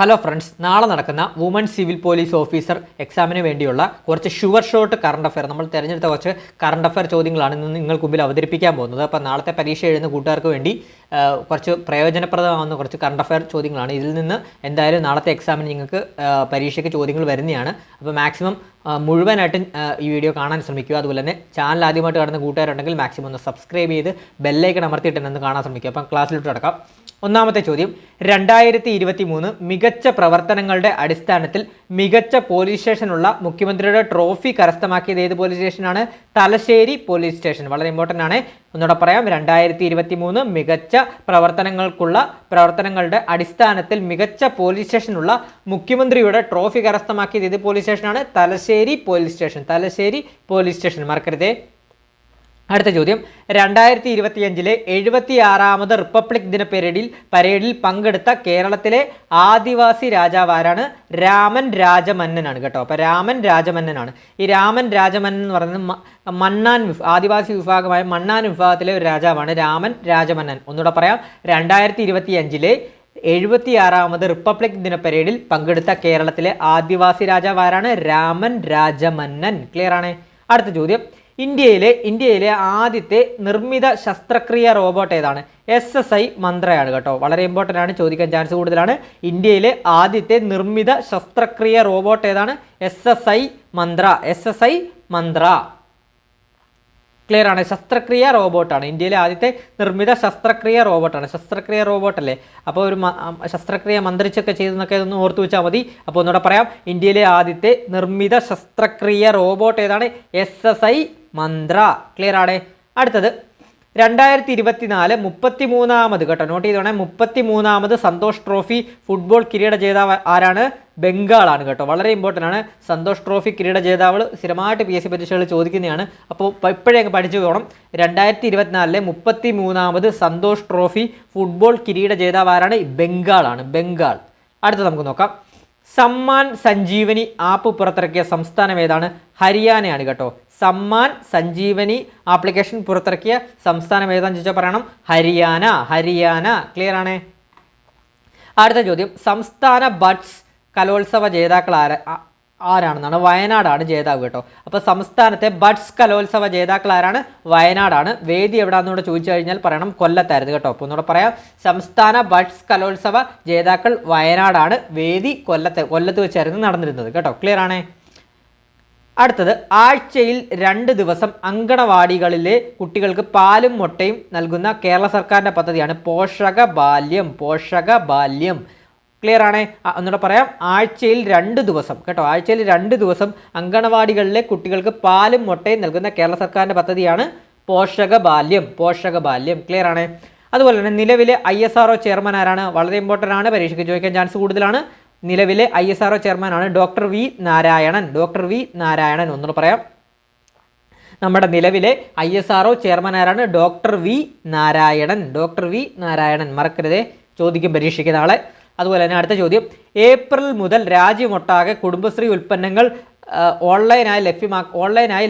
Hello friends, നാളെ നടക്കുന്ന woman civil police officer എക്സാമിന് വേണ്ടിയുള്ള കുറച്ച് ഷുവർ ഷോട്ട് കറണ്ട് അഫയർ, നമ്മൾ തിരഞ്ഞെടുത്ത കുറച്ച് കറണ്ട് അഫയർ ചോദ്യങ്ങളാണ് ഇന്ന് നിങ്ങൾക്ക് മുമ്പിൽ അവതരിപ്പിക്കാൻ പോകുന്നത്. അപ്പോൾ നാളത്തെ പരീക്ഷ എഴുതുന്ന കൂട്ടുകാർക്ക് വേണ്ടി കുറച്ച് പ്രയോജനപ്രദമാകുന്ന കുറച്ച് കറണ്ട് അഫയർ ചോദ്യങ്ങളാണ്. ഇതിൽ നിന്ന് എന്തായാലും നാളത്തെ എക്സാമിന് നിങ്ങൾക്ക് പരീക്ഷയ്ക്ക് ചോദ്യങ്ങൾ വരുന്നതാണ്. അപ്പോൾ മാക്സിമം മുഴുവനായിട്ടും ഈ വീഡിയോ കാണാൻ ശ്രമിക്കുക. അതുപോലെ തന്നെ ചാനൽ ആദ്യമായിട്ട് കാണുന്ന കൂട്ടുകാരുണ്ടെങ്കിൽ മാക്സിമം ഒന്ന് സബ്സ്ക്രൈബ് ചെയ്ത് ബെല്ലൈക്കൺ അമർത്തിയിട്ട് ഒന്ന് കാണാൻ ശ്രമിക്കുക. അപ്പം ക്ലാസ്സിലോട്ട് കിടക്കാം. ഒന്നാമത്തെ ചോദ്യം, 2023 മികച്ച പ്രവർത്തനങ്ങളുടെ അടിസ്ഥാനത്തിൽ മികച്ച പോലീസ് സ്റ്റേഷനുള്ള മുഖ്യമന്ത്രിയുടെ ട്രോഫി കരസ്ഥമാക്കിയത് ഏത് പോലീസ് സ്റ്റേഷനാണ്? Thalassery police station. വളരെ ഇമ്പോർട്ടൻ്റ് ആണ്. ഒന്നുകൂടെ പറയാം, 2023 മികച്ച പ്രവർത്തനങ്ങളുടെ അടിസ്ഥാനത്തിൽ മികച്ച പോലീസ് സ്റ്റേഷനുള്ള മുഖ്യമന്ത്രിയുടെ ട്രോഫി കരസ്ഥമാക്കിയത് ഏത് പോലീസ് സ്റ്റേഷനാണ്? Thalassery police station. Thalassery police station മറക്കരുതേ. അടുത്ത ചോദ്യം, 2025 76ാമത് റിപ്പബ്ലിക് ദിന പരേഡിൽ പങ്കെടുത്ത കേരളത്തിലെ ആദിവാസി രാജാവ് ആരാണ്? രാമൻ രാജമന്നനാണ് കേട്ടോ. അപ്പോൾ രാമൻ രാജമന്നനാണ്. ഈ രാമൻ രാജമന്നൻ എന്ന് പറയുന്നത് മണ്ണാൻ ആദിവാസി വിഭാഗമായ മണ്ണാൻ വിഭാഗത്തിലെ ഒരു രാജാവാണ് രാമൻ രാജമന്നൻ. ഒന്നുകൂടെ പറയാം, 2025 76ാമത് റിപ്പബ്ലിക് ദിന പരേഡിൽ പങ്കെടുത്ത കേരളത്തിലെ ആദിവാസി രാജാവ് ആരാണ്? രാമൻ രാജമന്നൻ. ക്ലിയർ ആണ്. അടുത്ത ചോദ്യം, ഇന്ത്യയിലെ ആദ്യത്തെ നിർമ്മിത ശസ്ത്രക്രിയ റോബോട്ട് ഏതാണ്? SSI മന്ത്രയാണ് കേട്ടോ. വളരെ ഇമ്പോർട്ടൻ്റ് ആണ്, ചോദിക്കാൻ ചാൻസ് കൂടുതലാണ്. ഇന്ത്യയിലെ ആദ്യത്തെ നിർമ്മിത ശസ്ത്രക്രിയ റോബോട്ട് ഏതാണ്? SSI മന്ത്ര. ക്ലിയർ ആണ്. ശസ്ത്രക്രിയ റോബോട്ടാണ്. ഇന്ത്യയിലെ ആദ്യത്തെ നിർമ്മിത ശസ്ത്രക്രിയ റോബോട്ടാണ്. ശസ്ത്രക്രിയ റോബോട്ടല്ലേ? അപ്പോൾ ഒരു ശസ്ത്രക്രിയ മന്ത്രിച്ചൊക്കെ ചെയ്തെന്നൊക്കെ ഒന്ന് ഓർത്തു വെച്ചാൽ മതി. അപ്പോൾ ഒന്നുകൂടെ പറയാം, ഇന്ത്യയിലെ ആദ്യത്തെ നിർമ്മിത ശസ്ത്രക്രിയ റോബോട്ട് ഏതാണ്? SSI മന്ത്ര. ക്ലിയർ ആണ്. അടുത്തത്, 2024 33ാമത് കേട്ടോ, നോട്ട് ചെയ്തോണേ, 33ാമത് സന്തോഷ് ട്രോഫി ഫുട്ബോൾ കിരീട ജേതാവ് ആരാണ്? ബംഗാളാണ് കേട്ടോ. വളരെ ഇമ്പോർട്ടൻ്റ് ആണ്. സന്തോഷ് ട്രോഫി കിരീട ജേതാവ് സ്ഥിരമായിട്ട് PSC പരീക്ഷകളിൽ ചോദിക്കുന്നതാണ്. അപ്പോൾ ഇപ്പോഴേ അങ്ങ് പഠിച്ചു പോകണം. 2024 33ാമത് സന്തോഷ് ട്രോഫി ഫുട്ബോൾ കിരീട ജേതാവ് ആരാണ്? ബംഗാളാണ്. ബംഗാൾ. അടുത്ത നമുക്ക് നോക്കാം. സമ്മാൻ സഞ്ജീവനി ആപ്പ് പുറത്തിറക്കിയ സംസ്ഥാനം ഏതാണ്? ഹരിയാനയാണ് കേട്ടോ. സമ്മാൻ സഞ്ജീവനി ആപ്ലിക്കേഷൻ പുറത്തിറക്കിയ സംസ്ഥാനം ഏതാണെന്ന് ചോദിച്ചാൽ പറയണം ഹരിയാന. ക്ലിയർ ആണ്. അടുത്ത ചോദ്യം, സംസ്ഥാന ബഡ്സ് കലോത്സവ ജേതാക്കൾ ആരാണെന്നാണ്? വയനാടാണ് ജേതാവ് കേട്ടോ. അപ്പോൾ സംസ്ഥാനത്തെ ബഡ്സ് കലോത്സവ ജേതാക്കൾ ആരാണ്? വയനാടാണ്. വേദി എവിടെയാണെന്നൂടെ ചോദിച്ചു കഴിഞ്ഞാൽ പറയണം കൊല്ലത്തായിരുന്നു കേട്ടോ. അപ്പോൾ ഒന്നുകൂടെ പറയാം, സംസ്ഥാന ബഡ്സ് കലോത്സവ ജേതാക്കൾ വയനാടാണ്. വേദി കൊല്ലത്ത് വെച്ചായിരുന്നു നടന്നിരുന്നത് കേട്ടോ. ക്ലിയർ ആണ്. അടുത്തത്, ആഴ്ചയിൽ 2 ദിവസം അങ്കണവാടികളിലെ കുട്ടികൾക്ക് പാലും മുട്ടയും നൽകുന്ന കേരള സർക്കാരിൻ്റെ പദ്ധതിയാണ് പോഷക ബാല്യം. ക്ലിയർ ആണ്. ഒന്നുകൂടെ പറയാം, ആഴ്ചയിൽ 2 ദിവസം കേട്ടോ. ആഴ്ചയിൽ 2 ദിവസം അങ്കണവാടികളിലെ കുട്ടികൾക്ക് പാലും മുട്ടയും നൽകുന്ന കേരള സർക്കാരിൻ്റെ പദ്ധതിയാണ് പോഷക ബാല്യം. ക്ലിയർ ആണ്. അതുപോലെ തന്നെ നിലവിലെ ISRO ചെയർമാൻ ആരാണ്? വളരെ ഇമ്പോർട്ടൻ്റ് ആണ്, പരീക്ഷയ്ക്ക് ചോദിക്കാൻ ചാൻസ് കൂടുതലാണ്. നിലവിലെ ISRO ചെയർമാനാണ് ഡോക്ടർ വി നാരായണൻ. ഒന്നുകൂടെ പറയാം, നമ്മുടെ നിലവിലെ ISRO ചെയർമാൻ ആരാണ്? Doctor V Narayanan. മറക്കരുതേ, ചോദിക്കും പരീക്ഷയ്ക്ക് നാളെ. അതുപോലെ തന്നെ അടുത്ത ചോദ്യം, ഏപ്രിൽ മുതൽ രാജ്യമൊട്ടാകെ കുടുംബശ്രീ ഉൽപ്പന്നങ്ങൾ ഓൺലൈനായി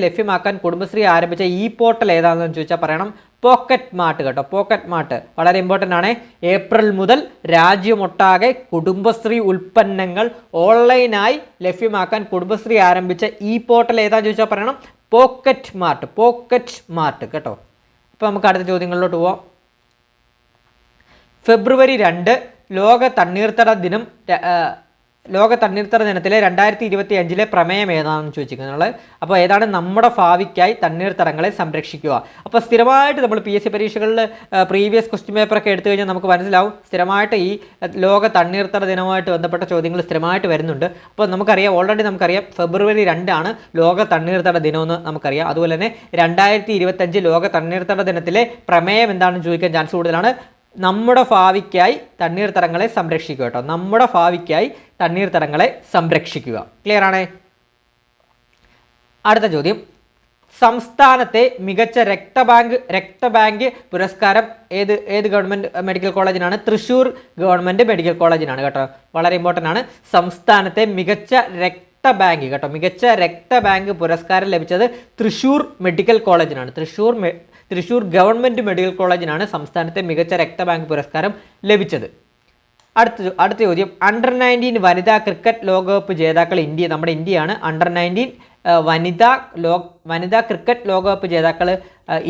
ലഭ്യമാക്കാൻ കുടുംബശ്രീ ആരംഭിച്ച പോർട്ടൽ ഏതാണെന്ന് ചോദിച്ചാൽ പറയണം പോക്കറ്റ് മാർട്ട് കേട്ടോ. പോക്കറ്റ് മാർട്ട് വളരെ ഇമ്പോർട്ടൻ്റ് ആണ്. ഏപ്രിൽ മുതൽ രാജ്യമൊട്ടാകെ കുടുംബശ്രീ ഉൽപ്പന്നങ്ങൾ ഓൺലൈനായി ലഭ്യമാക്കാൻ കുടുംബശ്രീ ആരംഭിച്ച പോർട്ടൽ ഏതാണെന്ന് ചോദിച്ചാൽ പറയണം പോക്കറ്റ് മാർട്ട് കേട്ടോ. അപ്പോൾ നമുക്ക് അടുത്ത ചോദ്യങ്ങളിലോട്ട് പോവാം. ഫെബ്രുവരി 2 ലോക തണ്ണീർത്തട ദിനത്തിലെ 2025 പ്രമേയം ഏതാണെന്ന് ചോദിച്ചിരിക്കുന്നത്. അപ്പോൾ ഏതാണ്? നമ്മുടെ ഭാവിക്കായി തണ്ണീർത്തടങ്ങളെ സംരക്ഷിക്കുക. അപ്പോൾ സ്ഥിരമായിട്ട് നമ്മൾ PSC പരീക്ഷകളിൽ പ്രീവിയസ് ക്വസ്റ്റ്യൻ പേപ്പറൊക്കെ എടുത്തു കഴിഞ്ഞാൽ നമുക്ക് മനസ്സിലാവും, സ്ഥിരമായിട്ട് ഈ ലോക തണ്ണീർത്തട ദിനവുമായിട്ട് ബന്ധപ്പെട്ട ചോദ്യങ്ങൾ സ്ഥിരമായിട്ട് വരുന്നുണ്ട്. അപ്പോൾ ഓൾറെഡി നമുക്കറിയാം ഫെബ്രുവരി 2 ആണ് ലോക തണ്ണീർത്തട ദിനമെന്ന് നമുക്കറിയാം. അതുപോലെ തന്നെ 2025 ലോക തണ്ണീർത്തട ദിനത്തിലെ പ്രമേയം എന്താണെന്ന് ചോദിക്കാൻ ചാൻസ് കൂടുതലാണ്. നമ്മുടെ ഭാവിക്കായി തണ്ണീർത്തടങ്ങളെ സംരക്ഷിക്കുക കേട്ടോ. നമ്മുടെ ഭാവിക്കായി തണ്ണീർത്തടങ്ങളെ സംരക്ഷിക്കുക. ക്ലിയർ ആണ്. അടുത്ത ചോദ്യം, സംസ്ഥാനത്തെ മികച്ച രക്തബാങ്ക് പുരസ്കാരം ഏത് ഗവൺമെൻറ് മെഡിക്കൽ കോളേജിനാണ്? തൃശ്ശൂർ ഗവൺമെൻറ് മെഡിക്കൽ കോളേജിനാണ് കേട്ടോ. വളരെ ഇമ്പോർട്ടൻ്റ് ആണ്. സംസ്ഥാനത്തെ മികച്ച രക്തബാങ്ക് പുരസ്കാരം ലഭിച്ചത് തൃശ്ശൂർ മെഡിക്കൽ കോളേജിനാണ്. തൃശ്ശൂർ ഗവൺമെൻറ് മെഡിക്കൽ കോളേജിനാണ് സംസ്ഥാനത്തെ മികച്ച രക്തബാങ്ക് പുരസ്കാരം ലഭിച്ചത്. അടുത്ത ചോദ്യം, അണ്ടർ-19 വനിതാ ക്രിക്കറ്റ് ലോകകപ്പ് ജേതാക്കൾ ഇന്ത്യ, നമ്മുടെ ഇന്ത്യയാണ്. അണ്ടർ-19 വനിതാ ക്രിക്കറ്റ് ലോകകപ്പ് ജേതാക്കൾ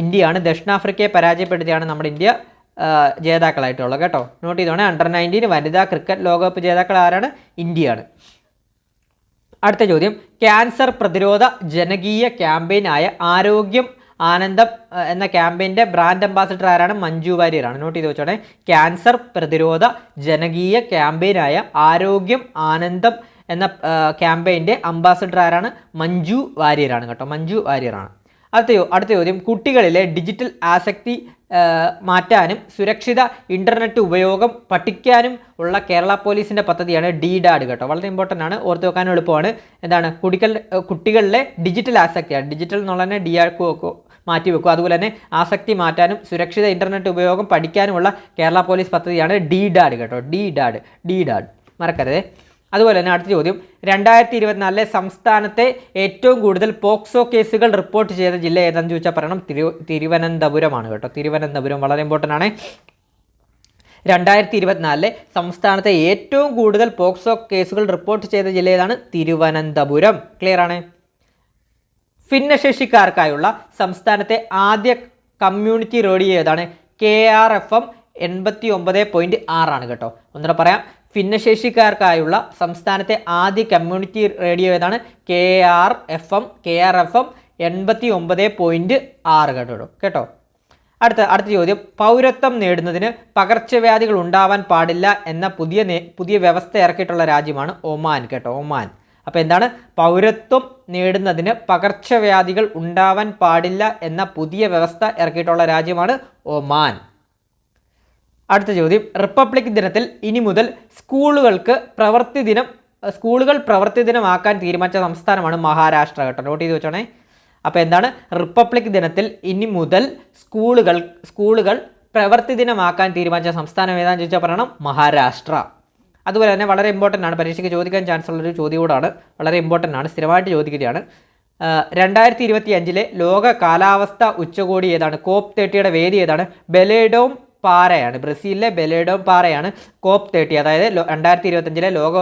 ഇന്ത്യയാണ്. ദക്ഷിണാഫ്രിക്കയെ പരാജയപ്പെടുത്തിയാണ് നമ്മുടെ ഇന്ത്യ ജേതാക്കളായിട്ടുള്ളത് കേട്ടോ. നോട്ട് ചെയ്തോണേ, അണ്ടർ-19 വനിതാ ക്രിക്കറ്റ് ലോകകപ്പ് ജേതാക്കൾ ആരാണ്? ഇന്ത്യയാണ്. അടുത്ത ചോദ്യം, ക്യാൻസർ പ്രതിരോധ ജനകീയ ക്യാമ്പയിനായ ആരോഗ്യം ആനന്ദം എന്ന ക്യാമ്പയിൻ്റെ ബ്രാൻഡ് അംബാസിഡർ ആരാണ്? മഞ്ജു വാര്യരാണ്. നോട്ട് ചെയ്ത് വെച്ചോണേ, ക്യാൻസർ പ്രതിരോധ ജനകീയ ക്യാമ്പയിനായ ആരോഗ്യം ആനന്ദം എന്ന ക്യാമ്പയിൻ്റെ അംബാസിഡർ ആരാണ്? മഞ്ജു വാര്യരാണ് കേട്ടോ, മഞ്ജു വാര്യരാണ്. അടുത്ത ചോദ്യം, കുട്ടികളിലെ ഡിജിറ്റൽ ആസക്തി മാറ്റാനും സുരക്ഷിത ഇൻ്റർനെറ്റ് ഉപയോഗം പഠിക്കാനും ഉള്ള കേരള പോലീസിൻ്റെ പദ്ധതിയാണ് DDAD കേട്ടോ. വളരെ ഇമ്പോർട്ടൻ്റ് ആണ്, ഓർത്ത് വെക്കാനും എളുപ്പമാണ്. എന്താണ്? കുട്ടികളിലെ ഡിജിറ്റൽ ആസക്തിയാണ്. ഡിജിറ്റൽ എന്നുള്ള തന്നെ മാറ്റി വെക്കുക. അതുപോലെ തന്നെ ആസക്തി മാറ്റാനും സുരക്ഷിത ഇൻ്റർനെറ്റ് ഉപയോഗം പഠിക്കാനുമുള്ള കേരള പോലീസ് പദ്ധതിയാണ് DDAD കേട്ടോ. DDAD മറക്കരുതേ. അതുപോലെ തന്നെ അടുത്ത ചോദ്യം, 2024 സംസ്ഥാനത്തെ ഏറ്റവും കൂടുതൽ പോക്സോ കേസുകൾ റിപ്പോർട്ട് ചെയ്ത ജില്ല ഏതാണെന്ന് ചോദിച്ചാൽ പറയണം തിരുവനന്തപുരമാണ് കേട്ടോ. തിരുവനന്തപുരം വളരെ ഇമ്പോർട്ടൻ്റ് ആണ്. 2024 സംസ്ഥാനത്തെ ഏറ്റവും കൂടുതൽ പോക്സോ കേസുകൾ റിപ്പോർട്ട് ചെയ്ത ജില്ല ഏതാണ്? തിരുവനന്തപുരം. ക്ലിയർ ആണ്. ഭിന്നശേഷിക്കാർക്കായുള്ള സംസ്ഥാനത്തെ ആദ്യ കമ്മ്യൂണിറ്റി റേഡിയോ ഏതാണ്? KRFM 89.6 ആണ് കേട്ടോ. ഒന്നുകൂടെ പറയാം, ഭിന്നശേഷിക്കാർക്കായുള്ള സംസ്ഥാനത്തെ ആദ്യ കമ്മ്യൂണിറ്റി റേഡിയോ ഏതാണ്? KRFM 89.6 കേട്ടോ. അടുത്ത ചോദ്യം, പൗരത്വം നേടുന്നതിന് പകർച്ചവ്യാധികൾ ഉണ്ടാവാൻ പാടില്ല എന്ന പുതിയ വ്യവസ്ഥ ഇറക്കിയിട്ടുള്ള രാജ്യമാണ് ഒമാൻ കേട്ടോ. ഒമാൻ. അപ്പോൾ എന്താണ്? പൗരത്വം നേടുന്നതിന് പകർച്ചവ്യാധികൾ ഉണ്ടാവാൻ പാടില്ല എന്ന പുതിയ വ്യവസ്ഥ ഇറക്കിയിട്ടുള്ള രാജ്യമാണ് ഒമാൻ. അടുത്ത ചോദ്യം, റിപ്പബ്ലിക് ദിനത്തിൽ ഇനി മുതൽ സ്കൂളുകൾ പ്രവൃത്തി ദിനമാക്കാൻ തീരുമാനിച്ച സംസ്ഥാനമാണ് മഹാരാഷ്ട്ര കേട്ടോ. നോട്ട് ചെയ്ത് വെച്ചോണേ. അപ്പോൾ എന്താണ്? റിപ്പബ്ലിക് ദിനത്തിൽ ഇനി മുതൽ സ്കൂളുകൾ പ്രവൃത്തി ദിനമാക്കാൻ തീരുമാനിച്ച സംസ്ഥാനം ഏതാണെന്ന് ചോദിച്ചാൽ പറയണം മഹാരാഷ്ട്ര. അതുപോലെ തന്നെ വളരെ ഇമ്പോർട്ടൻ്റ് ആണ്, പരീക്ഷയ്ക്ക് ചോദിക്കാൻ ചാൻസ് ഉള്ളൊരു ചോദ്യം കൂടാണ്. വളരെ ഇമ്പോർട്ടൻ്റ് ആണ്, സ്ഥിരമായിട്ട് ചോദിക്കുകയാണ്. 2025 ലോക കാലാവസ്ഥ ഉച്ചകോടി ഏതാണ്? COP30 വേദി ഏതാണ്? ബെലേഡോം പാറയാണ്. ബ്രസീലിലെ ബെലേഡോം പാറയാണ് COP30, അതായത് 2025 ലോക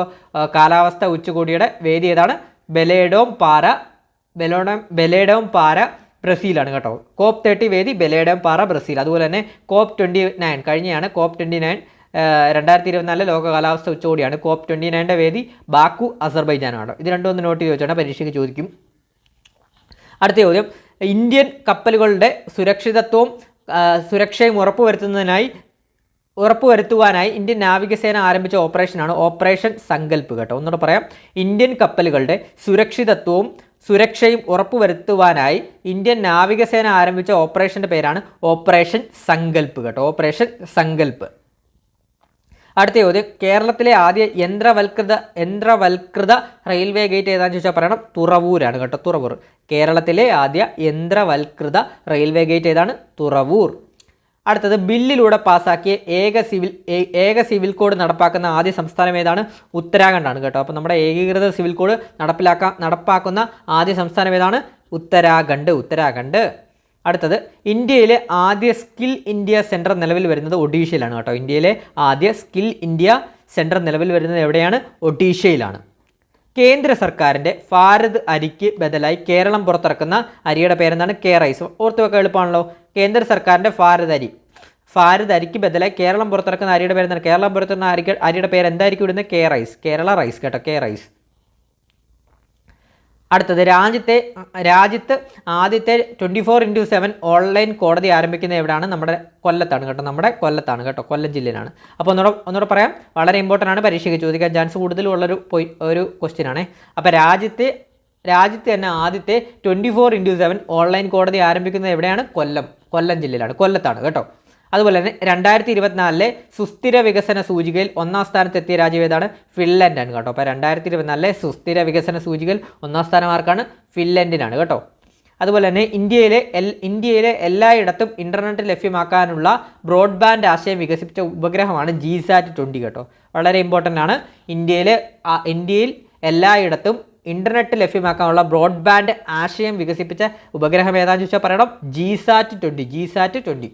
കാലാവസ്ഥ ഉച്ചകോടിയുടെ വേദി ഏതാണ്? ബെലേഡോം പാറ ബ്രസീലാണ് കേട്ടോ. COP30 വേദി ബെലേഡോം പാറ ബ്രസീൽ. അതുപോലെ തന്നെ COP29 കഴിഞ്ഞാണ്. COP29 2024 ലോക കാലാവസ്ഥ ഉച്ചകോടിയാണ്. COP29 വേദി ബാക്കു അസർബൈജാനാണ്. ഇത് രണ്ടും ഒന്ന് നോട്ട് ചെയ്ത് വെച്ചാൽ പരീക്ഷയ്ക്ക് ചോദിക്കും. അടുത്ത ചോദ്യം, ഇന്ത്യൻ കപ്പലുകളുടെ സുരക്ഷയും ഉറപ്പുവരുത്തുവാനായി ഇന്ത്യൻ നാവികസേന ആരംഭിച്ച ഓപ്പറേഷനാണ് ഓപ്പറേഷൻ സങ്കൽപ്പ് കേട്ടോ. ഒന്നുകൂടെ പറയാം, ഇന്ത്യൻ കപ്പലുകളുടെ സുരക്ഷയും ഉറപ്പുവരുത്തുവാനായി ഇന്ത്യൻ നാവികസേന ആരംഭിച്ച ഓപ്പറേഷൻ്റെ പേരാണ് ഓപ്പറേഷൻ സങ്കൽപ്പ് കേട്ടോ. ഓപ്പറേഷൻ സങ്കൽപ്പ്. അടുത്ത ചോദ്യം, കേരളത്തിലെ ആദ്യ യന്ത്രവൽകൃത റെയിൽവേ ഗേറ്റ് ഏതാണെന്ന് ചോദിച്ചാൽ പറയണം തുറവൂരാണ് കേട്ടോ. തുറവൂർ. കേരളത്തിലെ ആദ്യ യന്ത്രവൽകൃത റെയിൽവേ ഗേറ്റ് ഏതാണ്? തുറവൂർ. അടുത്തത്, ബില്ലിലൂടെ പാസ്സാക്കിയ ഏക സിവിൽ കോഡ് നടപ്പാക്കുന്ന ആദ്യ സംസ്ഥാനം ഏതാണ്? ഉത്തരാഖണ്ഡാണ് കേട്ടോ. അപ്പോൾ നമ്മുടെ ഏകീകൃത സിവിൽ കോഡ് നടപ്പാക്കുന്ന ആദ്യ സംസ്ഥാനം ഏതാണ്? ഉത്തരാഖണ്ഡ്. അടുത്തത്, ഇന്ത്യയിലെ ആദ്യ സ്കിൽ ഇന്ത്യ സെൻറ്റർ നിലവിൽ വരുന്നത് ഒഡീഷയിലാണ് കേട്ടോ. ഇന്ത്യയിലെ ആദ്യ സ്കിൽ ഇന്ത്യ സെൻറ്റർ നിലവിൽ വരുന്നത് എവിടെയാണ്? ഒഡീഷയിലാണ്. കേന്ദ്ര സർക്കാരിൻ്റെ ഭാരത് അരിക്ക് ബദലായി കേരളം പുറത്തിറക്കുന്ന അരിയുടെ പേരെന്താണ്? K-Rice. ഓർത്ത് വെക്കാൻ എളുപ്പമാണല്ലോ. കേന്ദ്ര സർക്കാരിൻ്റെ ഭാരത് അരിക്ക് ബദലായി കേരളം പുറത്തിറക്കുന്ന അരിയുടെ പേരെന്താണ്? കേരളം പുറത്തിറക്കുന്ന അരിയുടെ പേര് എന്തായിരിക്കും ഇടുന്നത്? K-Rice. കേരള റൈസ് കേട്ടോ. K-Rice. അടുത്തത്, രാജ്യത്ത് ആദ്യത്തെ 24/7 ഓൺലൈൻ കോടതി ആരംഭിക്കുന്നത് എവിടെയാണ്? നമ്മുടെ കൊല്ലത്താണ് കേട്ടോ. കൊല്ലം ജില്ലയിലാണ്. അപ്പോൾ ഒന്നുകൂടെ പറയാം, വളരെ ഇമ്പോർട്ടൻ്റ് ആണ്, പരീക്ഷയ്ക്ക് ചോദിക്കാൻ ചാൻസ് കൂടുതലുള്ളൊരു ക്വസ്റ്റ്യൻ ആണ്. അപ്പോൾ രാജ്യത്ത് തന്നെ ആദ്യത്തെ 24/7 ഓൺലൈൻ കോടതി ആരംഭിക്കുന്നത് എവിടെയാണ്? കൊല്ലം ജില്ലയിലാണ്, കൊല്ലത്താണ് കേട്ടോ. അതുപോലെ തന്നെ 2024 സുസ്ഥിര വികസന സൂചികയിൽ 1ാം സ്ഥാനത്തെത്തിയ രാജ്യം ഏതാണ്? ഫിൻലൻഡാണ് കേട്ടോ. അപ്പോൾ 2024 സുസ്ഥിര വികസന സൂചികയിൽ 1ാം സ്ഥാനം ആർക്കാണ്? ഫിൻലൻഡിനാണ് കേട്ടോ. അതുപോലെ തന്നെ ഇന്ത്യയിലെ എല്ലായിടത്തും ഇൻ്റർനെറ്റ് ലഭ്യമാക്കാനുള്ള ബ്രോഡ്ബാൻഡ് ആശയം വികസിപ്പിച്ച ഉപഗ്രഹമാണ് GSAT-20 കേട്ടോ. വളരെ ഇമ്പോർട്ടൻ്റ് ആണ്. ഇന്ത്യയിൽ എല്ലായിടത്തും ഇൻ്റർനെറ്റ് ലഭ്യമാക്കാനുള്ള ബ്രോഡ്ബാൻഡ് ആശയം വികസിപ്പിച്ച ഉപഗ്രഹം ഏതാണെന്ന് ചോദിച്ചാൽ പറയണം GSAT-20.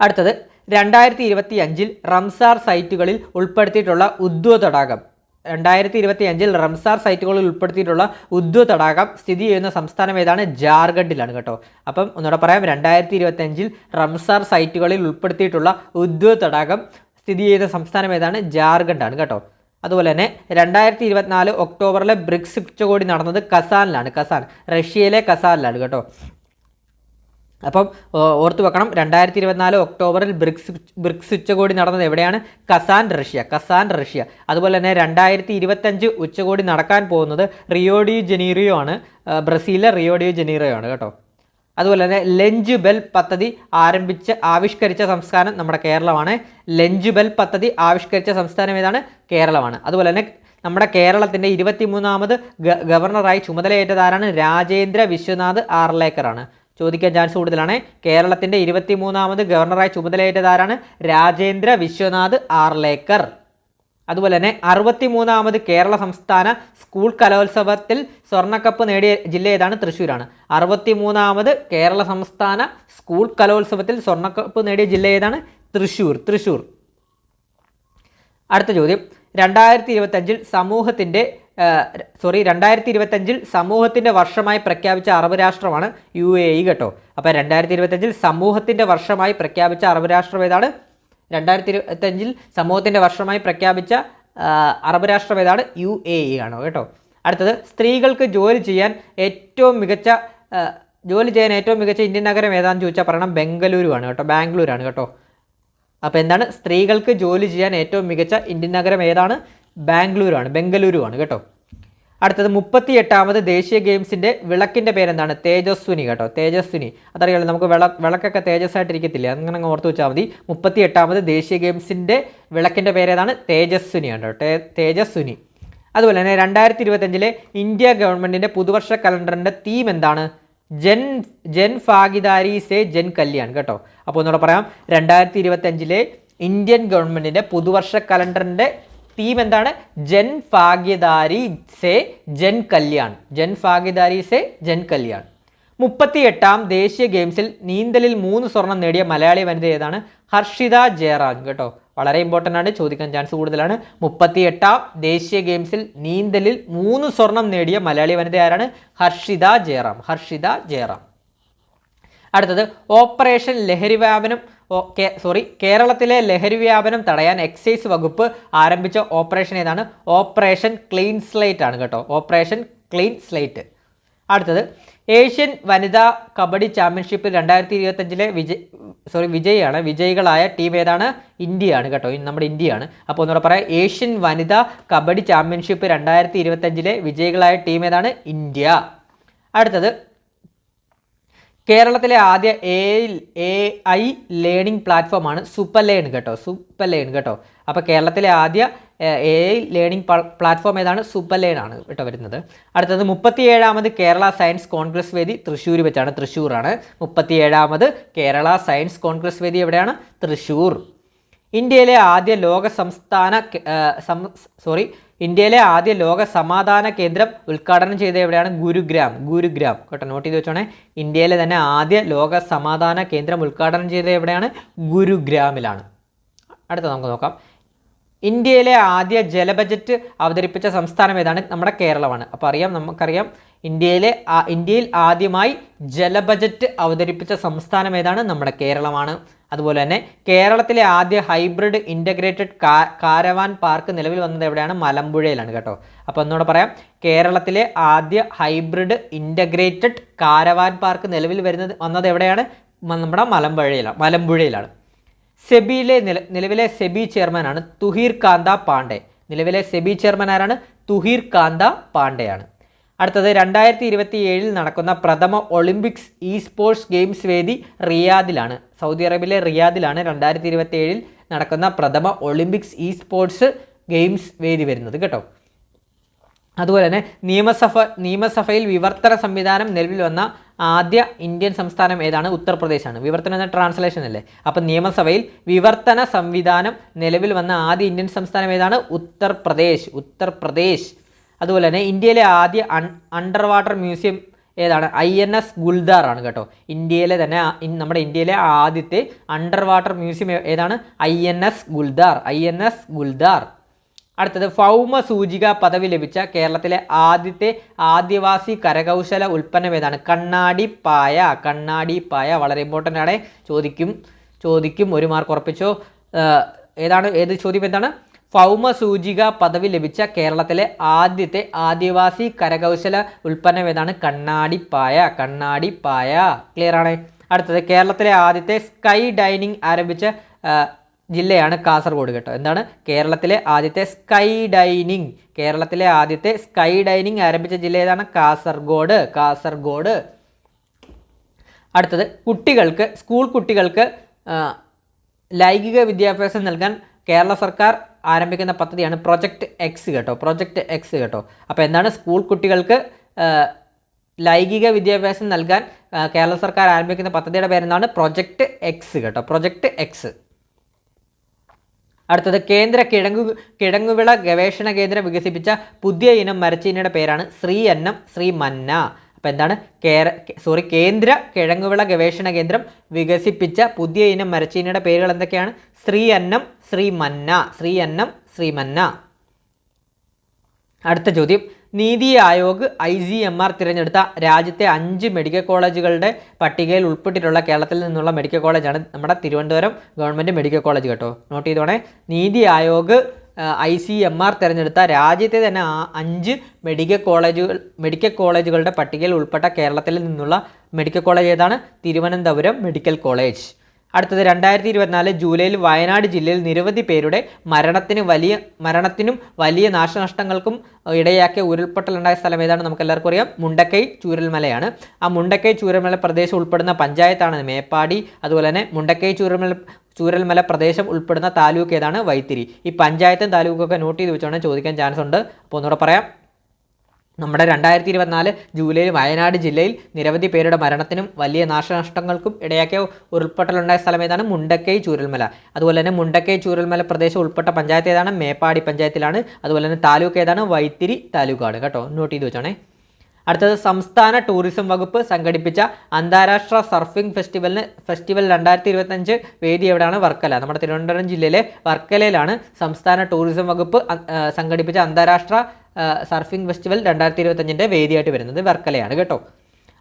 അടുത്തത്, 2025 റംസാർ സൈറ്റുകളിൽ ഉൾപ്പെടുത്തിയിട്ടുള്ള ഉദ്വ തടാകം 2025 റംസാർ സൈറ്റുകളിൽ ഉൾപ്പെടുത്തിയിട്ടുള്ള ഉദ്വ തടാകം സ്ഥിതി ചെയ്യുന്ന സംസ്ഥാനം ഏതാണ്? ജാർഖണ്ഡിലാണ് കേട്ടോ. അപ്പം ഒന്നുകൂടെ പറയാം, 2025 റംസാർ സൈറ്റുകളിൽ ഉൾപ്പെടുത്തിയിട്ടുള്ള ഉദ്വ തടാകം സ്ഥിതി ചെയ്യുന്ന സംസ്ഥാനം ഏതാണ്? ജാർഖണ്ഡാണ് കേട്ടോ. അതുപോലെ തന്നെ 2024 ഒക്ടോബറിലെ ബ്രിക്സ് ഉച്ചകോടി നടന്നത് കസാനിലാണ്. റഷ്യയിലെ കസാനിലാണ് കേട്ടോ. അപ്പം ഓർത്തു വെക്കണം, 2024 ഒക്ടോബറിൽ ബ്രിക്സ് ഉച്ചകോടി നടന്നത് എവിടെയാണ്? Kazan Russia. അതുപോലെ തന്നെ 2025 ഉച്ചകോടി നടക്കാൻ പോകുന്നത് റിയോ ഡി ജനീറിയോ ആണ്, ബ്രസീലിലെ റിയോ ഡി ജനീറിയോ ആണ് കേട്ടോ. അതുപോലെ തന്നെ ലഞ്ച് ബെൽ പദ്ധതി ആവിഷ്കരിച്ച സംസ്ഥാനം നമ്മുടെ കേരളമാണ്. ലഞ്ച് ബെൽ പദ്ധതി ആവിഷ്കരിച്ച സംസ്ഥാനം ഏതാണ്? കേരളമാണ്. അതുപോലെ തന്നെ നമ്മുടെ കേരളത്തിൻ്റെ 23ാമത് ഗവർണറായി ചുമതലയേറ്റതാരാണ്? രാജേന്ദ്ര വിശ്വനാഥ് ആർലേക്കറാണ്. ചോദിക്കാൻ ചാൻസ് കൂടുതലാണ്. കേരളത്തിൻ്റെ 23ാമത് ഗവർണറായി ചുമതലയേറ്റതാരാണ്? രാജേന്ദ്ര വിശ്വനാഥ് ആർലേക്കർ. അതുപോലെ തന്നെ 63ാമത് കേരള സംസ്ഥാന സ്കൂൾ കലോത്സവത്തിൽ സ്വർണ്ണക്കപ്പ് നേടിയ ജില്ല ഏതാണ്? തൃശ്ശൂരാണ്. 63ാമത് കേരള സംസ്ഥാന സ്കൂൾ കലോത്സവത്തിൽ സ്വർണ്ണക്കപ്പ് നേടിയ ജില്ല ഏതാണ്? തൃശ്ശൂർ. അടുത്ത ചോദ്യം, 2025 സമൂഹത്തിൻ്റെ വർഷമായി പ്രഖ്യാപിച്ച അറബ് രാഷ്ട്രമാണ് UAE കേട്ടോ. അപ്പോൾ 2025 സമൂഹത്തിൻ്റെ വർഷമായി പ്രഖ്യാപിച്ച അറബ് രാഷ്ട്രം ഏതാണ്? 2025 സമൂഹത്തിൻ്റെ വർഷമായി പ്രഖ്യാപിച്ച അറബ് രാഷ്ട്രം ഏതാണ്? UAE ആണോ കേട്ടോ. അടുത്തത്, സ്ത്രീകൾക്ക് ജോലി ചെയ്യാൻ ഏറ്റവും മികച്ച ഇന്ത്യൻ നഗരം ഏതാണെന്ന് ചോദിച്ചാൽ പറയണം ബാംഗ്ലൂരാണ് കേട്ടോ. അപ്പോൾ എന്താണ്? സ്ത്രീകൾക്ക് ജോലി ചെയ്യാൻ ഏറ്റവും മികച്ച ഇന്ത്യൻ നഗരം ഏതാണ്? ബംഗളൂരുവാണ് കേട്ടോ. അടുത്തത്, 38ാമത് ദേശീയ ഗെയിംസിൻ്റെ വിളക്കിൻ്റെ പേരെന്താണ്? തേജസ്വിനി കേട്ടോ. അതറിയാലോ, നമുക്ക് വിളക്കൊക്കെ തേജസ്സായിട്ടിരിക്കത്തില്ല, അങ്ങനെ ഓർത്ത് വെച്ചാൽ മതി. 38ാമത് ദേശീയ ഗെയിംസിൻ്റെ വിളക്കിൻ്റെ പേരേതാണ്? തേജസ്വിനിയാണ് കേട്ടോ. തേജസ്വിനി. അതുപോലെ തന്നെ 2025 ഇന്ത്യ ഗവൺമെൻറ്റിൻ്റെ പുതുവർഷ കലണ്ടറിൻ്റെ തീം എന്താണ്? ജൻ ഭാഗിദാരി സേ ജൻ കല്യാൺ കേട്ടോ. അപ്പോൾ ഒന്നുകൂടെ പറയാം, 2025 ഇന്ത്യൻ ഗവൺമെൻറ്റിൻ്റെ പുതുവർഷ കലണ്ടറിൻ്റെ തീം എന്താണ്? ജൻ ഭാഗ്യദാരി സേ ജൻ കല്യാൺ. 38ാം ദേശീയ ഗെയിംസിൽ നീന്തലിൽ 3 സ്വർണം നേടിയ മലയാളി വനിത ഏതാണ്? ഹർഷിത ജയറാം കേട്ടോ. വളരെ ഇമ്പോർട്ടൻ്റ് ആണ്, ചോദിക്കാൻ ചാൻസ് കൂടുതലാണ്. 38ാം ദേശീയ ഗെയിംസിൽ നീന്തലിൽ 3 സ്വർണം നേടിയ മലയാളി വനിത ആരാണ്? ഹർഷിത ജയറാം. അടുത്തത്, ഓപ്പറേഷൻ ലഹരി വ്യാപനം കേരളത്തിലെ ലഹരി വ്യാപനം തടയാൻ എക്സൈസ് വകുപ്പ് ആരംഭിച്ച ഓപ്പറേഷൻ ഏതാണ്? ഓപ്പറേഷൻ ക്ലീൻ സ്ലേറ്റ് ആണ് കേട്ടോ. അടുത്തത്, ഏഷ്യൻ വനിതാ കബഡി ചാമ്പ്യൻഷിപ്പിൽ 2025 വിജയികളായ ടീം ഏതാണ്? ഇന്ത്യയാണ് കേട്ടോ. നമ്മുടെ ഇന്ത്യയാണ്. അപ്പോൾ ഒന്നുകൂടെ പറയാം, ഏഷ്യൻ വനിതാ കബഡി ചാമ്പ്യൻഷിപ്പ് 2025 വിജയികളായ ടീം ഏതാണ്? ഇന്ത്യ. അടുത്തത്, കേരളത്തിലെ ആദ്യ AI ലേണിംഗ് പ്ലാറ്റ്ഫോമാണ് സൂപ്പർ ലേൺ കേട്ടോ. അപ്പോൾ കേരളത്തിലെ ആദ്യ AI ലേണിംഗ് പ്ലാറ്റ്ഫോം ഏതാണ്? സൂപ്പർ ലേൺ ആണ് കേട്ടോ വരുന്നത്. അടുത്തത്, 37ാമത് കേരള സയൻസ് കോൺഗ്രസ് വേദി തൃശ്ശൂറാണ്. 37ാമത് കേരള സയൻസ് കോൺഗ്രസ് വേദി എവിടെയാണ്? തൃശ്ശൂർ. ഇന്ത്യയിലെ ആദ്യ ലോക സമാധാന കേന്ദ്രം ഉദ്ഘാടനം ചെയ്ത എവിടെയാണ്? ഗുരുഗ്രാം കേട്ടോ. നോട്ട് ചെയ്ത് വെച്ചോണേ. ഇന്ത്യയിലെ തന്നെ ആദ്യ ലോക സമാധാന കേന്ദ്രം ഉദ്ഘാടനം ചെയ്ത എവിടെയാണ്? ഗുരുഗ്രാമിലാണ്. അടുത്ത നമുക്ക് നോക്കാം, ഇന്ത്യയിലെ ആദ്യ ജല ബജറ്റ് അവതരിപ്പിച്ച സംസ്ഥാനം ഏതാണ്? നമ്മുടെ കേരളമാണ്. അപ്പോൾ നമുക്കറിയാം ഇന്ത്യയിൽ ആദ്യമായി ജല ബജറ്റ് അവതരിപ്പിച്ച സംസ്ഥാനം ഏതാണ്? നമ്മുടെ കേരളമാണ്. അതുപോലെ തന്നെ കേരളത്തിലെ ആദ്യ ഹൈബ്രിഡ് ഇൻ്റഗ്രേറ്റഡ് കാരവാൻ പാർക്ക് നിലവിൽ വന്നത് എവിടെയാണ്? മലമ്പുഴയിലാണ് കേട്ടോ. അപ്പോൾ ഒന്നുകൂടെ പറയാം, കേരളത്തിലെ ആദ്യ ഹൈബ്രിഡ് ഇൻ്റഗ്രേറ്റഡ് കാരവാൻ പാർക്ക് നിലവിൽ വന്നത് എവിടെയാണ്? നമ്മുടെ മലമ്പുഴയിലാണ്. നിലവിലെ സെബി ചെയർമാനാണ് തുഹീർ കാന്ത പാണ്ഡെ. നിലവിലെ സെബി ചെയർമാൻ ആരാണ്? തുഹീർ കാന്ത പാണ്ഡെയാണ്. അടുത്തത്, 2027 നടക്കുന്ന പ്രഥമ ഒളിമ്പിക്സ് സ്പോർട്സ് ഗെയിംസ് വേദി റിയാദിലാണ്. സൗദി അറേബ്യയിലെ റിയാദിലാണ് 2027 നടക്കുന്ന പ്രഥമ ഒളിമ്പിക്സ് സ്പോർട്സ് ഗെയിംസ് വേദി വരുന്നത് കേട്ടോ. അതുപോലെ തന്നെ നിയമസഭയിൽ വിവർത്തന സംവിധാനം നിലവിൽ വന്ന ആദ്യ ഇന്ത്യൻ സംസ്ഥാനം ഏതാണ്? ഉത്തർപ്രദേശാണ്. വിവർത്തനം എന്ന ട്രാൻസ്ലേഷൻ അല്ലേ. അപ്പം നിയമസഭയിൽ വിവർത്തന സംവിധാനം നിലവിൽ വന്ന ആദ്യ ഇന്ത്യൻ സംസ്ഥാനം ഏതാണ്? ഉത്തർപ്രദേശ്. അതുപോലെ തന്നെ ഇന്ത്യയിലെ ആദ്യ അണ്ടർ വാട്ടർ മ്യൂസിയം ഏതാണ്? INS ഗുൽദാർ ആണ് കേട്ടോ. ഇന്ത്യയിലെ തന്നെ നമ്മുടെ ഇന്ത്യയിലെ ആദ്യത്തെ അണ്ടർ വാട്ടർ മ്യൂസിയം ഏതാണ്? INS ഗുൽദാർ. അടുത്തത് ഭൗമ സൂചിക പദവി ലഭിച്ച കേരളത്തിലെ ആദ്യത്തെ ആദിവാസി കരകൗശല ഉൽപ്പന്നം ഏതാണ്? കണ്ണാടി പായ. വളരെ ഇമ്പോർട്ടൻ്റ് ആണ്, ചോദിക്കും 1 മാർക്ക് ഉറപ്പിച്ചോ. ഏത് ചോദ്യം എന്താണ്? ഭൗമ സൂചിക പദവി ലഭിച്ച കേരളത്തിലെ ആദ്യത്തെ ആദിവാസി കരകൗശല ഉൽപ്പന്നം ഏതാണ്? കണ്ണാടിപ്പായ. ക്ലിയർ ആണ്. അടുത്തത് കേരളത്തിലെ ആദ്യത്തെ സ്കൈ ഡൈനിങ് ആരംഭിച്ച ജില്ലയാണ് കാസർഗോഡ് കേട്ടോ. എന്താണ്? കേരളത്തിലെ ആദ്യത്തെ സ്കൈ ഡൈനിങ് ആരംഭിച്ച ജില്ല ഏതാണ്? കാസർഗോഡ്. അടുത്തത് സ്കൂൾ കുട്ടികൾക്ക് ലൈംഗിക വിദ്യാഭ്യാസം നൽകാൻ കേരള സർക്കാർ ആരംഭിക്കുന്ന പദ്ധതിയാണ് പ്രൊജക്റ്റ് എക്സ് കേട്ടോ. അപ്പോൾ എന്താണ്? സ്കൂൾ കുട്ടികൾക്ക് ലൈംഗിക വിദ്യാഭ്യാസം നൽകാൻ കേരള സർക്കാർ ആരംഭിക്കുന്ന പദ്ധതിയുടെ പേരെന്താണ്? പ്രൊജക്റ്റ് എക്സ് കേട്ടോ. അടുത്തത് കേന്ദ്ര കിഴങ്ങുവിള ഗവേഷണ കേന്ദ്രം വികസിപ്പിച്ച പുതിയ ഇനം മരച്ചീനിയുടെ പേരാണ് ശ്രീമന്ന. അപ്പോൾ എന്താണ്? കേന്ദ്ര കിഴങ്ങുവിള ഗവേഷണ കേന്ദ്രം വികസിപ്പിച്ച പുതിയ ഇനം മരച്ചീനിയുടെ പേരുകൾ എന്തൊക്കെയാണ്? ശ്രീമന്ന. അടുത്ത ചോദ്യം, നീതി ആയോഗ് ICMR തിരഞ്ഞെടുത്ത രാജ്യത്തെ 5 മെഡിക്കൽ കോളേജുകളുടെ പട്ടികയിൽ ഉൾപ്പെട്ടിട്ടുള്ള കേരളത്തിൽ നിന്നുള്ള മെഡിക്കൽ കോളേജാണ് നമ്മുടെ തിരുവനന്തപുരം ഗവൺമെൻറ് മെഡിക്കൽ കോളേജ് കേട്ടോ. നോട്ട് ചെയ്തോണേ. നീതി ആയോഗ് ICMR തിരഞ്ഞെടുത്ത രാജ്യത്തെ തന്നെ 5 മെഡിക്കൽ കോളേജുകളുടെ പട്ടികയിൽ ഉൾപ്പെട്ട കേരളത്തിൽ നിന്നുള്ള മെഡിക്കൽ കോളേജ് ഏതാണ്? Thiruvananthapuram medical college. അടുത്തത് 2024 ജൂലൈയിൽ വയനാട് ജില്ലയിൽ നിരവധി പേരുടെ മരണത്തിനും വലിയ നാശനഷ്ടങ്ങൾക്കും ഇടയാക്കിയ ഉരുൾപൊട്ടലുണ്ടായ സ്ഥലം ഏതാണ്? നമുക്ക് എല്ലാവർക്കും അറിയാം, മുണ്ടക്കൈ ചൂരൽമലയാണ്. ആ മുണ്ടക്കൈ ചൂരൽമല പ്രദേശം ഉൾപ്പെടുന്ന പഞ്ചായത്താണ് മേപ്പാടി. അതുപോലെ തന്നെ മുണ്ടക്കൈ ചൂരൽമല പ്രദേശം ഉൾപ്പെടുന്ന താലൂക്ക് ഏതാണ്? വൈത്തിരി. ഈ പഞ്ചായത്തും താലൂക്കൊക്കെ നോട്ട് ചെയ്ത് വെച്ചോണം, ചോദിക്കാൻ ചാൻസ് ഉണ്ട്. അപ്പോൾ ഒന്നുകൂടെ പറയാം. നമ്മുടെ 2024 ജൂലൈയിൽ വയനാട് ജില്ലയിൽ നിരവധി പേരുടെ മരണത്തിനും വലിയ നാശനഷ്ടങ്ങൾക്കും ഇടയാക്കിയ ഉരുൾപൊട്ടലുണ്ടായ സ്ഥലം ഏതാണ്? മുണ്ടക്കൈ ചൂരൽമല. അതുപോലെ തന്നെ മുണ്ടക്കൈ ചൂരൽമല പ്രദേശം ഉൾപ്പെട്ട പഞ്ചായത്ത് ഏതാണ്? മേപ്പാടി പഞ്ചായത്തിലാണ്. അതുപോലെ തന്നെ താലൂക്ക് ഏതാണ്? വൈത്തിരി താലൂക്കാണ് കേട്ടോ. നോട്ട് ചെയ്ത് വെച്ചോണേ. അടുത്തത് സംസ്ഥാന ടൂറിസം വകുപ്പ് സംഘടിപ്പിച്ച അന്താരാഷ്ട്ര സർഫിംഗ് ഫെസ്റ്റിവൽ 2025 വേദി എവിടെയാണ്? വർക്കല. നമ്മുടെ തിരുവനന്തപുരം ജില്ലയിലെ വർക്കലയിലാണ് സംസ്ഥാന ടൂറിസം വകുപ്പ് സംഘടിപ്പിച്ച അന്താരാഷ്ട്ര സർഫിംഗ് ഫെസ്റ്റിവൽ 2025 വേദിയായിട്ട് വരുന്നത് വർക്കലയാണ് കേട്ടോ.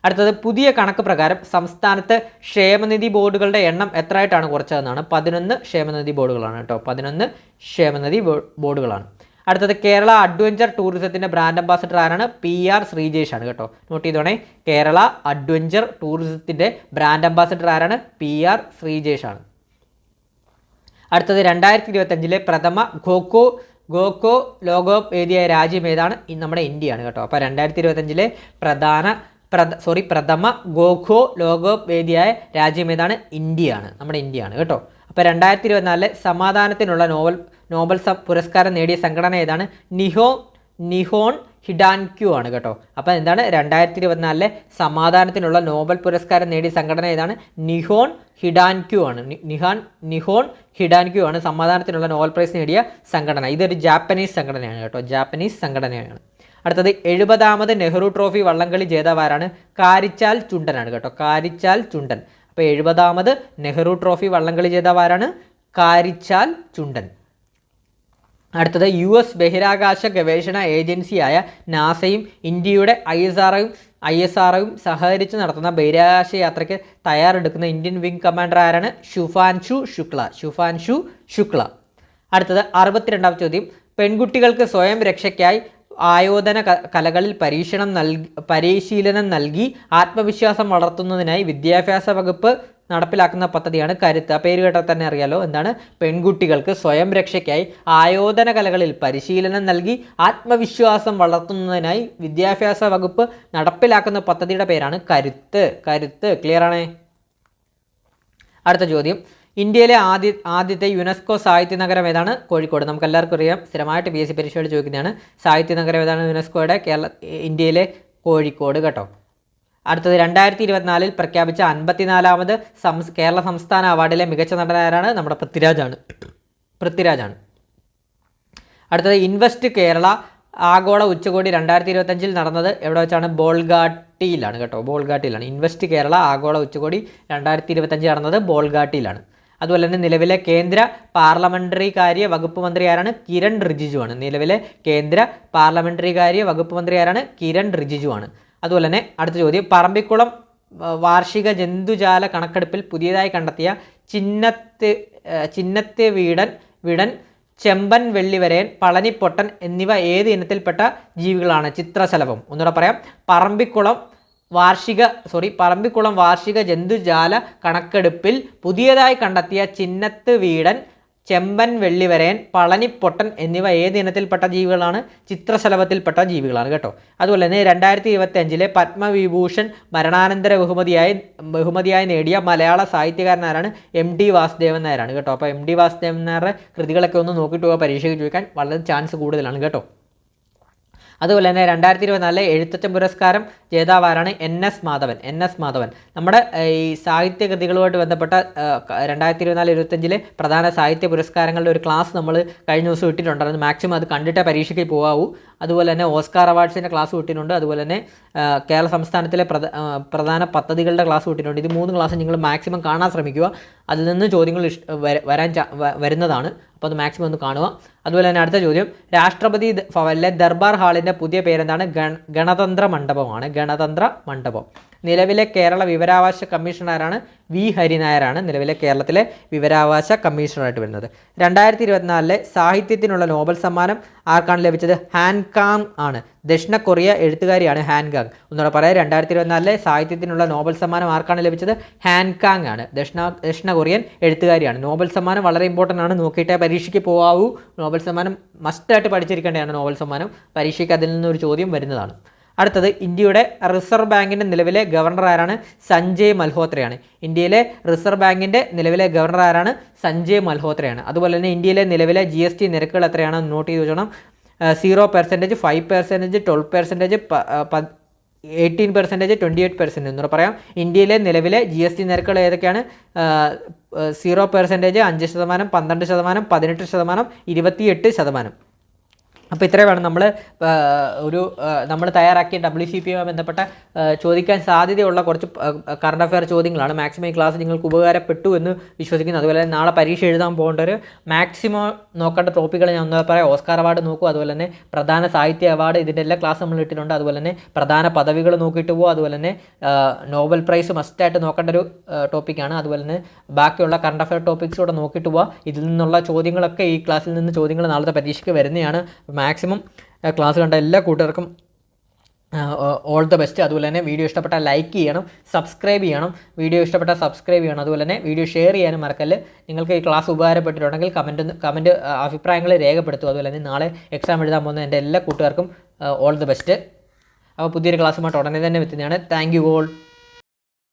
അടുത്തത് പുതിയ കണക്ക് പ്രകാരം സംസ്ഥാനത്ത് ക്ഷേമനിധി ബോർഡുകളുടെ എണ്ണം എത്രയായിട്ടാണ് കുറച്ചതെന്നാണ്? 11 ക്ഷേമനിധി ബോർഡുകളാണ് കേട്ടോ. 11 ക്ഷേമനിധി ബോർഡുകളാണ്. അടുത്തത് കേരള അഡ്വഞ്ചർ ടൂറിസത്തിൻ്റെ ബ്രാൻഡ് അംബാസിഡർ ആരാണ്? PR ശ്രീജേഷ് ആണ് കേട്ടോ. നോട്ട് ചെയ്തോണേ. കേരള അഡ്വഞ്ചർ ടൂറിസത്തിൻ്റെ ബ്രാൻഡ് അംബാസിഡർ ആരാണ്? PR ശ്രീജേഷ് ആണ്. അടുത്തത് 2025 പ്രഥമ ഗോക്കോ ലോഗോ വേദിയായ രാജ്യം ഏതാണ്? നമ്മുടെ ഇന്ത്യയാണ് കേട്ടോ. അപ്പോൾ 2025 പ്രഥമ ഗോഖോ ലോഗോ വേദിയായ രാജ്യം ഏതാണ്? ഇന്ത്യയാണ്, നമ്മുടെ ഇന്ത്യയാണ് കേട്ടോ. അപ്പോൾ 2024 സമാധാനത്തിനുള്ള നോബൽ പുരസ്കാരം നേടിയ സംഘടന ഏതാണ്? നിഹോൺ ഹിഡാൻക്യു ആണ് കേട്ടോ. അപ്പോൾ എന്താണ്? 2024 സമാധാനത്തിനുള്ള നോബൽ പുരസ്കാരം നേടിയ സംഘടന ഏതാണ്? നിഹോൺ ഹിഡാൻക്യു ആണ് സമാധാനത്തിനുള്ള നോബൽ പ്രൈസ് നേടിയ സംഘടന. ഇതൊരു ജാപ്പനീസ് സംഘടനയാണ് കേട്ടോ. അടുത്തത് 70ാമത് നെഹ്റു ട്രോഫി വള്ളംകളി ജേതാവാരാണ്? കാരിച്ചാൽ ചുണ്ടനാണ് കേട്ടോ. അപ്പോൾ 70ാമത് നെഹ്റു ട്രോഫി വള്ളംകളി ജേതാവാരാണ്? കാരിച്ചാൽ ചുണ്ടൻ. അടുത്തത് US ബഹിരാകാശ ഗവേഷണ ഏജൻസിയായ നാസയും ഇന്ത്യയുടെ ISROയും സഹകരിച്ച് നടത്തുന്ന ബഹിരാകാശ യാത്രയ്ക്ക് തയ്യാറെടുക്കുന്ന ഇന്ത്യൻ വിംഗ് കമാൻഡർ ആരാണ്? ശുഭാൻഷു ശുക്ല. അടുത്തത് 62ാം ചോദ്യം, പെൺകുട്ടികൾക്ക് സ്വയം രക്ഷയ്ക്കായി ആയോധന കലകളിൽ പരിശീലനം നൽകി ആത്മവിശ്വാസം വളർത്തുന്നതിനായി വിദ്യാഭ്യാസ വകുപ്പ് നടപ്പിലാക്കുന്ന പദ്ധതിയാണ് കരുത്ത്. ആ പേര് കേട്ടാൽ തന്നെ അറിയാലോ എന്താണ്? പെൺകുട്ടികൾക്ക് സ്വയം രക്ഷയ്ക്കായി ആയോധന കലകളിൽ പരിശീലനം നൽകി ആത്മവിശ്വാസം വളർത്തുന്നതിനായി വിദ്യാഭ്യാസ വകുപ്പ് നടപ്പിലാക്കുന്ന പദ്ധതിയുടെ പേരാണ് കരുത്ത്. ക്ലിയർ ആണേ? അടുത്ത ചോദ്യം, ഇന്ത്യയിലെ ആദ്യത്തെ യുനെസ്കോ സാഹിത്യ നഗരം ഏതാണ്? കോഴിക്കോട്. നമുക്ക് എല്ലാവർക്കും അറിയാം, സ്ഥിരമായിട്ട് PSC പരീക്ഷയോട് ചോദിക്കുന്നതാണ്. സാഹിത്യ നഗരം ഏതാണ് യുനെസ്കോയുടെ? ഇന്ത്യയിലെ കോഴിക്കോട് കേട്ടോ. അടുത്തത് 2024 പ്രഖ്യാപിച്ച 54ാമത് കേരള സംസ്ഥാന അവാർഡിലെ മികച്ച നടൻ ആരാണ്? നമ്മുടെ പൃഥ്വിരാജാണ്. അടുത്തത് ഇൻവെസ്റ്റ് കേരള ആഗോള ഉച്ചകോടി 2025 നടന്നത് എവിടെ വെച്ചാണ്? ബോൾഗാട്ടിയിലാണ് കേട്ടോ, ബോൾഗാട്ടിയിലാണ്. ഇൻവെസ്റ്റ് കേരള ആഗോള ഉച്ചകോടി 2025 നടന്നത് ബോൾഗാട്ടിയിലാണ്. അതുപോലെ തന്നെ നിലവിലെ കേന്ദ്ര പാർലമെൻ്ററി കാര്യ വകുപ്പ് മന്ത്രി ആരാണ്? കിരൺ റിജിജു ആണ്. നിലവിലെ കേന്ദ്ര പാർലമെൻ്ററി കാര്യ വകുപ്പ് മന്ത്രി ആരാണ്? കിരൺ റിജിജു ആണ്. അതുപോലെ തന്നെ അടുത്ത ചോദ്യം, പറമ്പിക്കുളം വാർഷിക ജന്തുജാല കണക്കെടുപ്പിൽ പുതിയതായി കണ്ടെത്തിയ ചിന്നത്തെ വീടൻ, ചെമ്പൻ വെള്ളിവരയൻ, പളനിപ്പൊട്ടൻ എന്നിവ ഏത് ഇനത്തിൽപ്പെട്ട ജീവികളാണ്? ചിത്രശലഭം. ഒന്നുകൂടെ പറയാം, പറമ്പിക്കുളം വാർഷിക ജന്തുജാല കണക്കെടുപ്പിൽ പുതിയതായി കണ്ടെത്തിയ ചിന്നത്ത് വീടൻ, ചെമ്പൻ വെള്ളിവരയൻ, പളനിപ്പൊട്ടൻ എന്നിവ ഏത് ഇനത്തിൽപ്പെട്ട ജീവികളാണ്? ചിത്രശലഭത്തിൽപ്പെട്ട ജീവികളാണ് കേട്ടോ. അതുപോലെ തന്നെ 2025 പത്മവിഭൂഷൺ മരണാനന്തര ബഹുമതിയായി നേടിയ മലയാള സാഹിത്യകാരനാരാണ്? MT വാസുദേവൻ നായരാണ് കേട്ടോ. അപ്പോൾ MT വാസുദേവൻ നായരുടെ കൃതികളൊക്കെ ഒന്ന് നോക്കിയിട്ട് പോകാൻ പരീക്ഷയ്ക്ക് ചോദിക്കാൻ വളരെ ചാൻസ് കൂടുതലാണ് കേട്ടോ. അതുപോലെ തന്നെ 2024 എഴുത്തച്ഛൻ പുരസ്കാരം ജേതാവാരാണ്? NS മാധവൻ. നമ്മുടെ ഈ സാഹിത്യ കൃതികളുമായിട്ട് ബന്ധപ്പെട്ട 2024-25 പ്രധാന സാഹിത്യ പുരസ്കാരങ്ങളുടെ ഒരു ക്ലാസ് നമ്മൾ കഴിഞ്ഞ ദിവസം ഇട്ടിട്ടുണ്ടായിരുന്നു. മാക്സിമം അത് കണ്ടിട്ടേ പരീക്ഷയ്ക്ക് പോകാവൂ. അതുപോലെ തന്നെ ഓസ്കാർ അവാർഡ്സിൻ്റെ ക്ലാസ് വിട്ടിട്ടുണ്ട്. അതുപോലെ തന്നെ കേരള സംസ്ഥാനത്തിലെ പ്രധാന പദ്ധതികളുടെ ക്ലാസ് വിട്ടിട്ടുണ്ട്. ഇത് 3 ക്ലാസ് നിങ്ങൾ മാക്സിമം കാണാൻ ശ്രമിക്കുക. അതിൽ നിന്ന് ചോദ്യങ്ങൾ വരുന്നതാണ്. അപ്പോൾ അത് മാക്സിമം ഒന്ന് കാണുക. അതുപോലെ തന്നെ അടുത്ത ചോദ്യം, രാഷ്ട്രപതി ഭവനിലെ ദർബാർ ഹാളിൻ്റെ പുതിയ പേരെന്താണ്? ഗണതന്ത്ര മണ്ഡപമാണ്. ഗണതന്ത്ര മണ്ഡപം. നിലവിലെ കേരള വിവരാവകാശ കമ്മീഷണറാണ്? V ഹരിനായരാണ് നിലവിലെ കേരളത്തിലെ വിവരാവകാശ കമ്മീഷണറായിട്ട് വരുന്നത്. 2024 സാഹിത്യത്തിനുള്ള നോബൽ സമ്മാനം ആർക്കാണ് ലഭിച്ചത്? ഹാൻകാങ് ആണ്. ദക്ഷിണ കൊറിയ എഴുത്തുകാരിയാണ് ഹാൻകാങ്. ഒന്നുകൂടെ പറയാം, 2024 സാഹിത്യത്തിനുള്ള നോബൽ സമ്മാനം ആർക്കാണ് ലഭിച്ചത്? ഹാൻകാങ് ആണ്. ദക്ഷിണ കൊറിയൻ എഴുത്തുകാരിയാണ്. നോബൽ സമ്മാനം വളരെ ഇമ്പോർട്ടൻ്റ് ആണ്, നോക്കിയിട്ടേ പരീക്ഷയ്ക്ക് പോകാവൂ. നോബൽ സമ്മാനം മസ്റ്റായിട്ട് പഠിച്ചിരിക്കേണ്ടതാണ്. നോബൽ സമ്മാനം പരീക്ഷയ്ക്ക് അതിൽ നിന്നൊരു ചോദ്യം വരുന്നതാണ്. അടുത്തത്, ഇന്ത്യയുടെ റിസർവ് ബാങ്കിൻ്റെ നിലവിലെ ഗവർണർ ആരാണ്? സഞ്ജയ് മൽഹോത്രയാണ്. ഇന്ത്യയിലെ റിസർവ് ബാങ്കിൻ്റെ നിലവിലെ ഗവർണർ ആരാണ്? സഞ്ജയ് മൽഹോത്രയാണ്. അതുപോലെ തന്നെ ഇന്ത്യയിലെ നിലവിലെ GST നിരക്കുകൾ എത്രയാണെന്ന് നോട്ട് ചെയ്ത് വെച്ചോണം. 0%, 5%, 12%, 18%, 28% എന്നൂടെ പറയാം. ഇന്ത്യയിലെ നിലവിലെ GST നിരക്കുകൾ ഏതൊക്കെയാണ്? 0%, 5%, 12%, 18%, 28%. അപ്പോൾ ഇത്രയും വേണം നമ്മൾ തയ്യാറാക്കിയ WCPയുമായി ബന്ധപ്പെട്ട ചോദിക്കാൻ സാധ്യതയുള്ള കുറച്ച് കറണ്ട് അഫെയർ ചോദ്യങ്ങളാണ്. മാക്സിമം ഈ ക്ലാസ് നിങ്ങൾക്ക് ഉപകാരപ്പെട്ടു എന്ന് വിശ്വസിക്കുന്നു. അതുപോലെ നാളെ പരീക്ഷ എഴുതാൻ പോകേണ്ടവർ മാക്സിമം നോക്കേണ്ട ടോപ്പിക്കുകൾ ഞാൻ ഒന്ന് പറയാം. ഓസ്കാർ അവാർഡ് നോക്കൂ, അതുപോലെ തന്നെ പ്രധാന സാഹിത്യ അവാർഡ്, ഇതിൻ്റെ എല്ലാ ക്ലാസ് നമ്മൾ ഇട്ടിട്ടുണ്ട്. അതുപോലെ തന്നെ പ്രധാന പദവികൾ നോക്കിയിട്ട് പോകുക. അതുപോലെ തന്നെ നോബൽ പ്രൈസ് മസ്റ്റായിട്ട് നോക്കേണ്ട ഒരു ടോപ്പിക്കാണ്. അതുപോലെ തന്നെ ബാക്കിയുള്ള കറണ്ട് അഫെയർ ടോപ്പിക്സ് കൂടെ നോക്കിയിട്ട് പോവുക. ഇതിൽ നിന്നുള്ള ചോദ്യങ്ങളൊക്കെ ഈ ക്ലാസ്സിൽ നിന്ന് ചോദ്യങ്ങൾ നാളത്തെ പരീക്ഷയ്ക്ക് വരുന്നതാണ്. മാക്സിമം ക്ലാസ് കണ്ട എല്ലാ കൂട്ടുകാർക്കും ഓൾ ദ ബെസ്റ്റ്. അതുപോലെ തന്നെ വീഡിയോ ഇഷ്ടപ്പെട്ടാൽ ലൈക്ക് ചെയ്യണം, സബ്സ്ക്രൈബ് ചെയ്യണം. അതുപോലെ തന്നെ വീഡിയോ ഷെയർ ചെയ്യാനും മറക്കല്ല്. നിങ്ങൾക്ക് ഈ ക്ലാസ് ഉപകാരപ്പെട്ടിട്ടുണ്ടെങ്കിൽ കമൻറ്റ് അഭിപ്രായങ്ങൾ രേഖപ്പെടുത്തുക. അതുപോലെ തന്നെ നാളെ എക്സാം എഴുതാൻ പോകുന്ന എൻ്റെ എല്ലാ കൂട്ടുകാർക്കും ഓൾ ദ ബെസ്റ്റ്. അപ്പോൾ പുതിയൊരു ക്ലാസ്സുമായിട്ട് ഉടനെ തന്നെ എത്തുന്നതാണ്. Thank you all.